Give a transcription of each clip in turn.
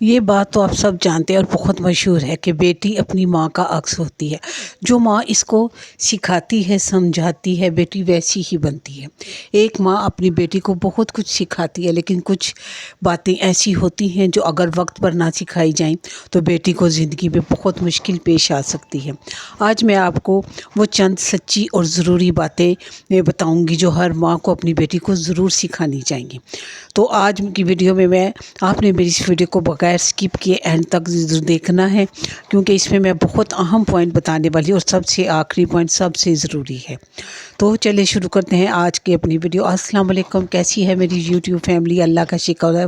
یہ بات تو آپ سب جانتے ہیں اور بہت مشہور ہے کہ بیٹی اپنی ماں کا عکس ہوتی ہے۔ جو ماں اس کو سکھاتی ہے، سمجھاتی ہے، بیٹی ویسی ہی بنتی ہے۔ ایک ماں اپنی بیٹی کو بہت کچھ سکھاتی ہے، لیکن کچھ باتیں ایسی ہوتی ہیں جو اگر وقت پر نہ سکھائی جائیں تو بیٹی کو زندگی میں بہت مشکل پیش آ سکتی ہے۔ آج میں آپ کو وہ چند سچی اور ضروری باتیں بتاؤں گی جو ہر ماں کو اپنی بیٹی کو ضرور سکھانی چاہیے۔ تو آج کی ویڈیو میں آپ نے میری اس ویڈیو کو بغیر اسکپ کیے اینڈ تک دیکھنا ہے، کیونکہ اس میں بہت اہم پوائنٹ بتانے والی اور سب سے آخری پوائنٹ سب سے ضروری ہے۔ تو چلے شروع کرتے ہیں آج کی اپنی ویڈیو۔ السلام علیکم، کیسی ہے میری یوٹیوب فیملی؟ اللہ کا شکر ہے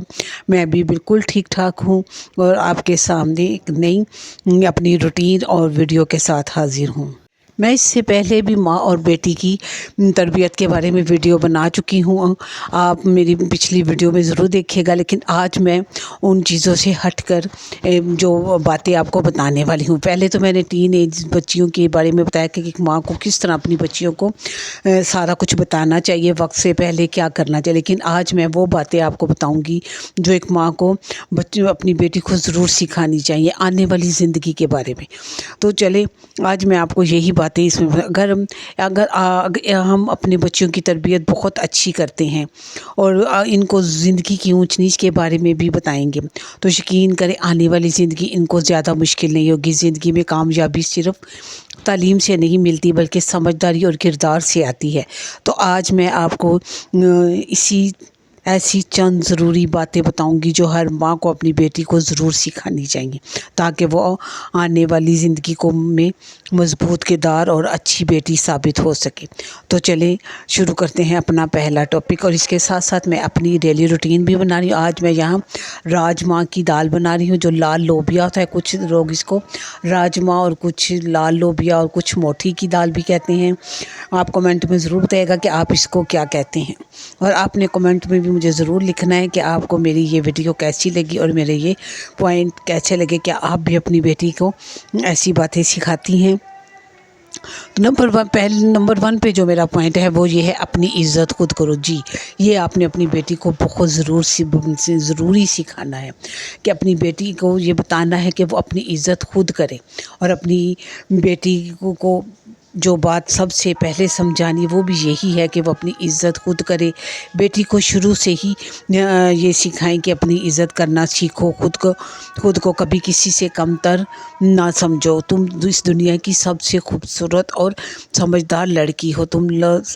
میں بھی بالکل ٹھیک ٹھاک ہوں اور آپ کے سامنے ایک نئی اپنی روٹین اور ویڈیو کے ساتھ حاضر ہوں۔ میں اس سے پہلے بھی ماں اور بیٹی کی تربیت کے بارے میں ویڈیو بنا چکی ہوں، آپ میری پچھلی ویڈیو میں ضرور دیکھیے گا، لیکن آج میں ان چیزوں سے ہٹ کر جو باتیں آپ کو بتانے والی ہوں۔ پہلے تو میں نے ٹین ایج بچیوں کے بارے میں بتایا کہ ایک ماں کو کس طرح اپنی بچیوں کو سارا کچھ بتانا چاہیے، وقت سے پہلے کیا کرنا چاہیے، لیکن آج میں وہ باتیں آپ کو بتاؤں گی جو ایک ماں کو اپنی بیٹی کو ضرور سکھانی چاہیے آنے والی زندگی کے بارے میں۔ تو چلے آج میں آپ کو یہی باتیں اس میں اگر ہم اپنے بچوں کی تربیت بہت اچھی کرتے ہیں اور ان کو زندگی کی اونچ نیچ کے بارے میں بھی بتائیں گے تو یقین کریں آنے والی زندگی ان کو زیادہ مشکل نہیں ہوگی۔ زندگی میں کامیابی صرف تعلیم سے نہیں ملتی بلکہ سمجھداری اور کردار سے آتی ہے۔ تو آج میں آپ کو ایسی چند ضروری باتیں بتاؤں گی جو ہر ماں کو اپنی بیٹی کو ضرور سکھانی چاہیے تاکہ وہ آنے والی زندگی میں مضبوط کردار اور اچھی بیٹی ثابت ہو سکے۔ تو چلیں شروع کرتے ہیں اپنا پہلا ٹاپک، اور اس کے ساتھ ساتھ میں اپنی ڈیلی روٹین بھی بنا رہی ہوں۔ آج میں یہاں راجمہ کی دال بنا رہی ہوں، جو لال لوبیا ہوتا ہے، کچھ لوگ اس کو راجمہ اور کچھ لال لوبیا اور کچھ موٹھی کی دال بھی کہتے ہیں۔ آپ کمنٹ میں ضرور بتائیے گا کہ آپ اس کو کیا کہتے ہیں، اور آپ نے کمنٹ میں بھی مجھے ضرور لکھنا ہے کہ آپ کو میری یہ ویڈیو کیسی لگی اور میرے یہ پوائنٹ کیسے لگے، کہ آپ بھی اپنی بیٹی کو ایسی باتیں سکھاتی ہیں۔ نمبر 1 پہ جو میرا پوائنٹ ہے وہ یہ ہے، اپنی عزت خود کرو۔ جی، یہ آپ نے اپنی بیٹی کو بہت ضروری سکھانا ہے کہ اپنی بیٹی کو یہ بتانا ہے کہ وہ اپنی عزت خود کرے، اور اپنی بیٹی کو جو بات سب سے پہلے سمجھانی وہ بھی یہی ہے کہ وہ اپنی عزت خود کرے۔ بیٹی کو شروع سے ہی یہ سکھائیں کہ اپنی عزت کرنا سیکھو، خود کو کبھی کسی سے کم تر نہ سمجھو، تم اس دنیا کی سب سے خوبصورت اور سمجھدار لڑکی ہو۔ تم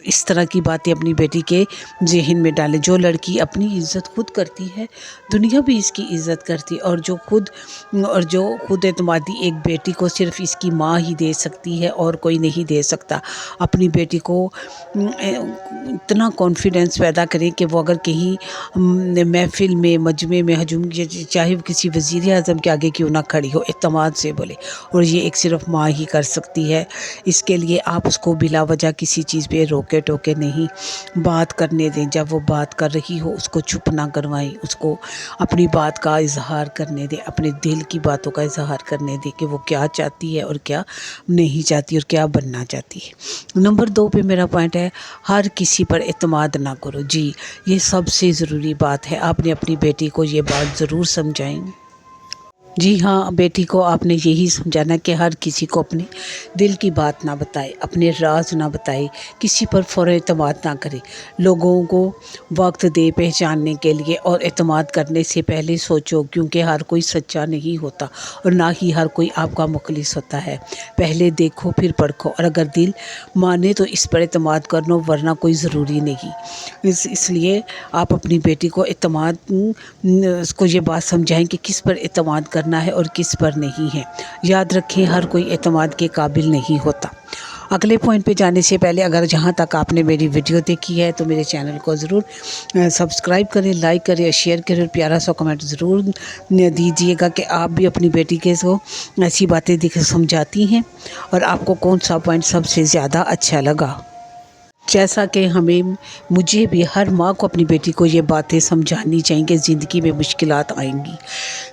اس طرح کی باتیں اپنی بیٹی کے ذہن میں ڈالیں۔ جو لڑکی اپنی عزت خود کرتی ہے دنیا بھی اس کی عزت کرتی ہے، اور جو خود اعتمادی ایک بیٹی کو صرف اس کی ماں ہی دے سکتی ہے اور کوئی نہیں دے سکتا۔ اپنی بیٹی کو اتنا کانفیڈنس پیدا کریں کہ وہ اگر کہیں محفل میں، مجمع میں، چاہے کسی وزیر اعظم کے آگے کیوں نہ کھڑی ہو، اعتماد سے بولے، اور یہ ایک صرف ماں ہی کر سکتی ہے۔ اس کے لیے آپ اس کو بلا وجہ کسی چیز پہ روکے ٹوکے نہیں، بات کرنے دیں۔ جب وہ بات کر رہی ہو اس کو چپ نہ کروائیں، اس کو اپنی بات کا اظہار کرنے دیں، اپنے دل کی باتوں کا اظہار کرنے دیں کہ وہ کیا چاہتی ہے اور کیا نہیں چاہتی اور کیا بننا چاہتی ہے۔ نمبر 2 پہ میرا پوائنٹ ہے، ہر کسی پر اعتماد نہ کرو۔ جی، یہ سب سے ضروری بات ہے، آپ نے اپنی بیٹی کو یہ بات ضرور سمجھائیں۔ جی ہاں، بیٹی کو آپ نے یہی سمجھانا کہ ہر کسی کو اپنے دل کی بات نہ بتائے، اپنے راز نہ بتائے، کسی پر فوراً اعتماد نہ کرے۔ لوگوں کو وقت دے پہچاننے کے لیے، اور اعتماد کرنے سے پہلے سوچو، کیونکہ ہر کوئی سچا نہیں ہوتا اور نہ ہی ہر کوئی آپ کا مخلص ہوتا ہے۔ پہلے دیکھو پھر پرکھو، اور اگر دل مانے تو اس پر اعتماد کر لو، ورنہ کوئی ضروری نہیں۔ اس لیے آپ اپنی بیٹی کو اس کو یہ بات سمجھائیں کہ کس پر اعتماد کرنا ہے اور کس پر نہیں ہے۔ یاد رکھیں، ہر کوئی اعتماد کے قابل نہیں ہوتا۔ اگلے پوائنٹ پہ جانے سے پہلے اگر جہاں تک آپ نے میری ویڈیو دیکھی ہے تو میرے چینل کو ضرور سبسکرائب کریں، لائک کریں، شیئر کریں، اور پیارا سا کمنٹ ضرور دیجیے گا کہ آپ بھی اپنی بیٹی کے ایسی باتیں سمجھاتی ہیں، اور آپ کو کون سا پوائنٹ سب سے زیادہ اچھا لگا۔ جیسا کہ مجھے بھی ہر ماں کو اپنی بیٹی کو یہ باتیں سمجھانی چاہیے کہ زندگی میں مشکلات آئیں گی،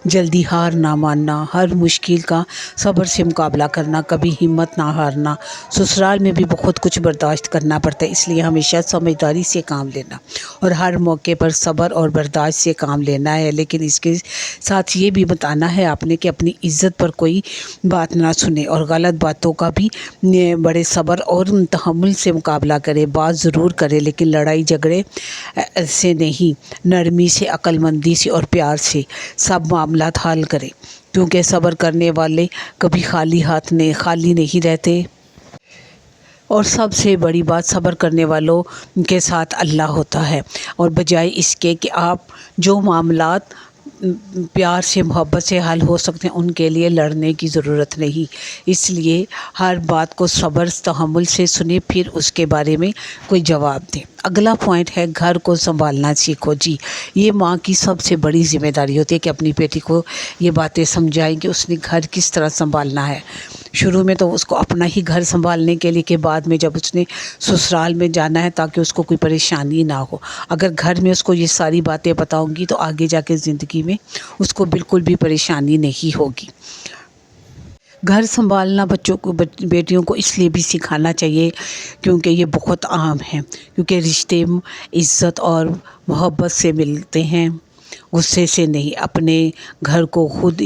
جلدی ہار نہ ماننا، ہر مشکل کا صبر سے مقابلہ کرنا، کبھی ہمت نہ ہارنا۔ سسرال میں بھی بہت کچھ برداشت کرنا پڑتا ہے، اس لیے ہمیشہ سمجھداری سے کام لینا اور ہر موقع پر صبر اور برداشت سے کام لینا ہے، لیکن اس کے ساتھ یہ بھی بتانا ہے آپ نے کہ اپنی عزت پر کوئی بات نہ سنے اور غلط باتوں کا بھی بڑے صبر اور تحمل سے مقابلہ کرے۔ بات ضرور کرے لیکن لڑائی جھگڑے سے نہیں، نرمی سے، عقل مندی سے اور پیار سے سب معاملات حل کرے، کیونکہ صبر کرنے والے کبھی خالی نہیں رہتے۔ اور سب سے بڑی بات، صبر کرنے والوں کے ساتھ اللہ ہوتا ہے، اور بجائے اس کے کہ آپ جو معاملات پیار سے محبت سے حل ہو سکتے ہیں ان کے لیے لڑنے کی ضرورت نہیں۔ اس لیے ہر بات کو صبر تحمل سے سنیں، پھر اس کے بارے میں کوئی جواب دیں۔ اگلا پوائنٹ ہے گھر کو سنبھالنا سیکھو۔ جی، یہ ماں کی سب سے بڑی ذمہ داری ہوتی ہے کہ اپنی بیٹی کو یہ باتیں سمجھائیں کہ اس نے گھر کس طرح سنبھالنا ہے۔ شروع میں تو اس کو اپنا ہی گھر سنبھالنے کے لیے، کہ بعد میں جب اس نے سسرال میں جانا ہے تاکہ اس کو کوئی پریشانی نہ ہو۔ اگر گھر میں اس کو یہ ساری باتیں بتاؤں گی تو آگے جا کے زندگی میں اس کو بالکل بھی پریشانی نہیں ہوگی۔ گھر سنبھالنا بیٹیوں کو اس لیے بھی سکھانا چاہیے کیونکہ یہ بہت عام ہے، کیونکہ رشتے عزت اور محبت سے ملتے ہیں، غصے سے نہیں۔ اپنے گھر کو خود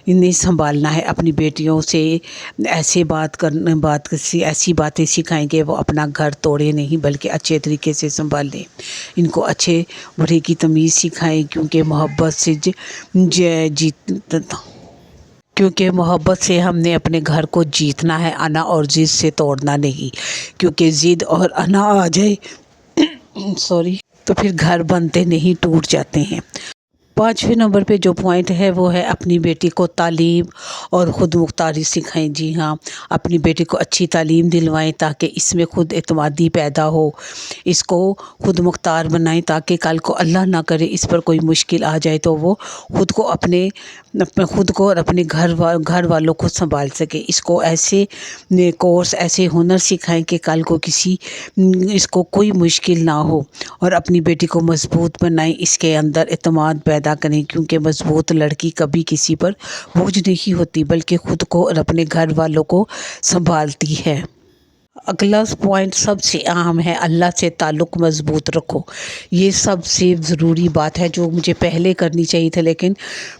انہیں سنبھالنا ہے۔ اپنی بیٹیوں سے ایسی باتیں سکھائیں کہ وہ اپنا گھر توڑے نہیں بلکہ اچھے طریقے سے سنبھالیں۔ ان کو اچھے برے کی تمیز سکھائیں، کیونکہ محبت سے ہم نے اپنے گھر کو جیتنا ہے، انا اور ضد سے توڑنا نہیں، کیونکہ ضد اور انا آ جائے تو پھر گھر بنتے نہیں، ٹوٹ جاتے ہیں۔ 5ویں نمبر پہ جو پوائنٹ ہے وہ ہے اپنی بیٹی کو تعلیم اور خود مختاری سکھائیں۔ جی ہاں، اپنی بیٹی کو اچھی تعلیم دلوائیں تاکہ اس میں خود اعتمادی پیدا ہو، اس کو خود مختار بنائیں تاکہ کل کو اللہ نہ کرے اس پر کوئی مشکل آ جائے تو وہ خود کو اور اپنے گھر والوں کو سنبھال سکے۔ اس کو ایسے کورس، ایسے ہنر سکھائیں کہ کل کو اس کو کوئی مشکل نہ ہو، اور اپنی بیٹی کو مضبوط بنائیں، اس کے اندر اعتماد پیدا کریں، کیونکہ مضبوط لڑکی کبھی کسی پر بوجھ نہیں ہوتی بلکہ خود کو اور اپنے گھر والوں کو سنبھالتی ہے۔ اگلا پوائنٹ سب سے اہم ہے، اللہ سے تعلق مضبوط رکھو۔ یہ سب سے ضروری بات ہے جو مجھے پہلے کرنی چاہیے تھی، لیکن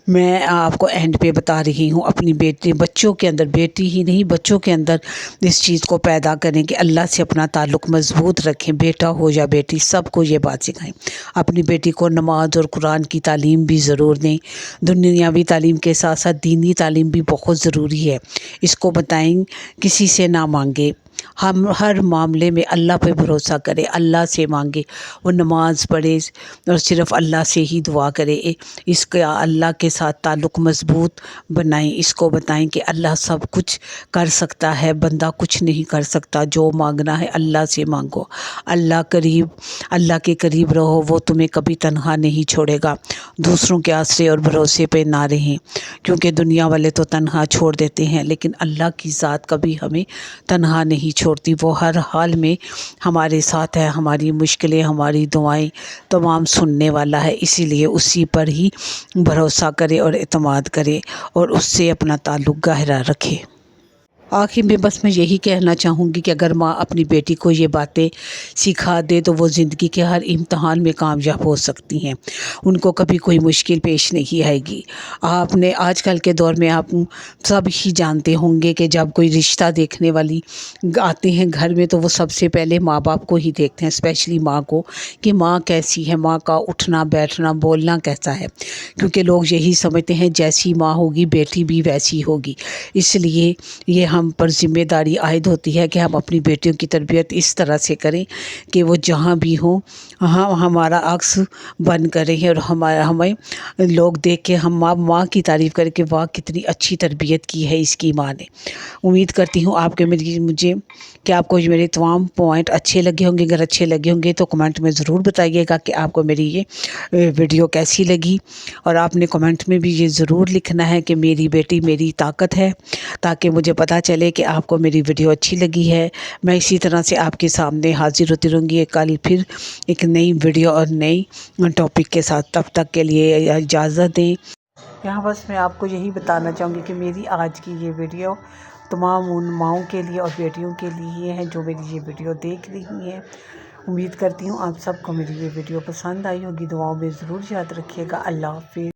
میں آپ کو اینڈ پہ بتا رہی ہوں۔ اپنی بچوں کے اندر، بیٹی ہی نہیں بچوں کے اندر اس چیز کو پیدا کریں کہ اللہ سے اپنا تعلق مضبوط رکھیں، بیٹا ہو یا بیٹی، سب کو یہ بات سکھائیں۔ اپنی بیٹی کو نماز اور قرآن کی تعلیم بھی ضرور دیں۔ دنیاوی تعلیم کے ساتھ ساتھ دینی تعلیم بھی بہت ضروری ہے۔ اس کو بتائیں کسی سے نہ مانگے، ہم ہر معاملے میں اللہ پہ بھروسہ کرے، اللہ سے مانگے، وہ نماز پڑھے اور صرف اللہ سے ہی دعا کرے۔ اس کا اللہ کے ساتھ تعلق مضبوط بنائیں۔ اس کو بتائیں کہ اللہ سب کچھ کر سکتا ہے، بندہ کچھ نہیں کر سکتا، جو مانگنا ہے اللہ سے مانگو، اللہ کے قریب رہو، وہ تمہیں کبھی تنہا نہیں چھوڑے گا۔ دوسروں کے آسرے اور بھروسے پہ نہ رہیں، کیونکہ دنیا والے تو تنہا چھوڑ دیتے ہیں، لیکن اللہ کی ذات کبھی ہمیں تنہا نہیں چھوڑتی، وہ ہر حال میں ہمارے ساتھ ہے، ہماری مشکلیں، ہماری دعائیں تمام سننے والا ہے۔ اسی لیے اسی پر ہی بھروسہ کرے اور اعتماد کرے اور اس سے اپنا تعلق گہرا رکھے۔ آخر میں بس میں یہی کہنا چاہوں گی کہ اگر ماں اپنی بیٹی کو یہ باتیں سکھا دے تو وہ زندگی کے ہر امتحان میں کامیاب ہو سکتی ہیں، ان کو کبھی کوئی مشکل پیش نہیں آئے گی۔ آپ نے آج کل کے دور میں آپ سب ہی جانتے ہوں گے کہ جب کوئی رشتہ دیکھنے والی آتے ہیں گھر میں تو وہ سب سے پہلے ماں باپ کو ہی دیکھتے ہیں، اسپیشلی ماں کو، کہ ماں کیسی ہے، ماں کا اٹھنا بیٹھنا بولنا کیسا ہے، کیونکہ لوگ یہی سمجھتے ہیں جیسی ماں ہوگی بیٹی بھی ویسی ہوگی۔ اس لیے یہ ہم پر ذمہ داری عائد ہوتی ہے کہ ہم اپنی بیٹیوں کی تربیت اس طرح سے کریں کہ وہ جہاں بھی ہوں ہمارا عکس بن کریں اور ہمیں لوگ دیکھ کے ہم ماں کی تعریف کریں کہ واہ کتنی اچھی تربیت کی ہے اس کی ماں نے۔ امید کرتی ہوں آپ آپ کو میرے تمام پوائنٹ اچھے لگے ہوں گے۔ اگر اچھے لگے ہوں گے تو کمنٹ میں ضرور بتائیے گا کہ آپ کو میری یہ ویڈیو کیسی لگی، اور آپ نے کمنٹ میں بھی یہ ضرور لکھنا ہے کہ میری بیٹی میری طاقت ہے، تاکہ مجھے پتہ چلے کہ آپ کو میری ویڈیو اچھی لگی ہے. میں اسی طرح سے آپ کے سامنے حاضر ہوتی رہوں گی کل پھر ایک نئی ویڈیو اور نئی ٹاپک کے ساتھ. تب تک کے لیے اجازت دیں. یہاں بس میں آپ کو یہی بتانا چاہوں گی کہ میری آج کی یہ ویڈیو تمام ان ماؤں کے لیے اور بیٹیوں کے لیے ہیں جو میری یہ ویڈیو دیکھ رہی ہیں. امید کرتی ہوں آپ سب کو میری یہ ویڈیو پسند آئی ہوگی. دعاؤں میں ضرور یاد رکھیے گا. اللہ حافظ.